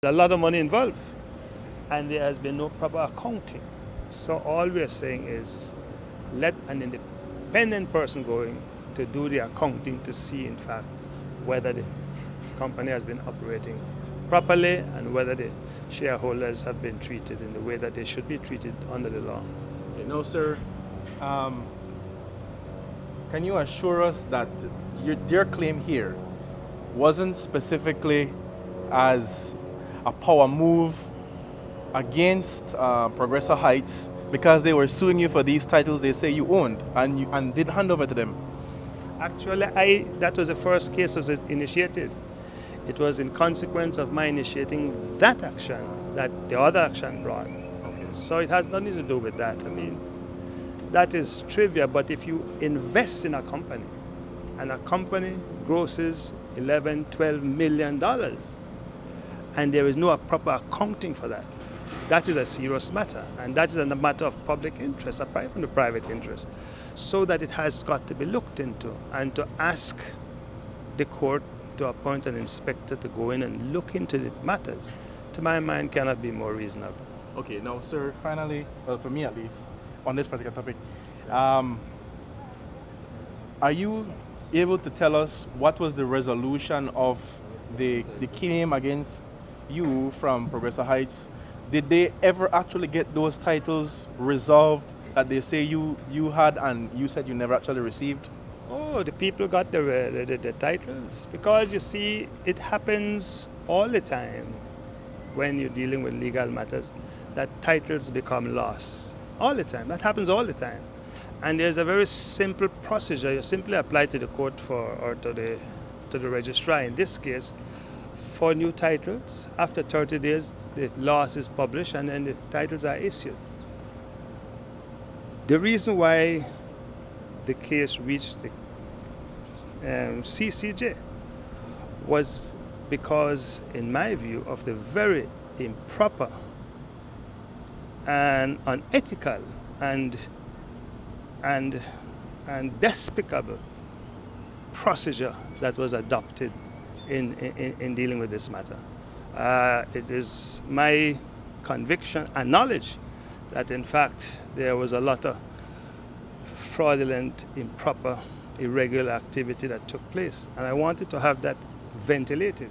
A lot of money involved, and there has been no proper accounting. So all we are saying is let an independent person go in to do the accounting to see, in fact, whether the company has been operating properly and whether the shareholders have been treated in the way that they should be treated under the law. Sir, can you assure us that their claim here wasn't specifically as a power move against Progresso Heights because they were suing you for these titles they say you owned and did hand over to them? Actually, that was the first case that was initiated. It was in consequence of my initiating that action that the other action brought. Okay. So it has nothing to do with that. I mean, that is trivia, but if you invest in a company and a company grosses $11, $12 million and there is no proper accounting for that, that is a serious matter, and that is a matter of public interest apart from the private interest, so that it has got to be looked into, and to ask the court to appoint an inspector to go in and look into the matters, to my mind, cannot be more reasonable. Okay, now, sir, finally, well, for me at least, on this particular topic, are you able to tell us what was the resolution of the claim against you from Progresso Heights? Did they ever actually get those titles resolved that they say you had and you said you never actually received? Oh, the people got the titles, because you see, it happens all the time when you're dealing with legal matters that titles become lost. All the time. That happens all the time. And there's a very simple procedure. You simply apply to the court or to the registrar in this case for new titles. After 30 days, the loss is published and then the titles are issued. The reason why the case reached the CCJ was because, in my view, of the very improper and unethical and despicable procedure that was adopted in dealing with this matter. It is my conviction and knowledge that, in fact, there was a lot of fraudulent, improper, irregular activity that took place, and I wanted to have that ventilated.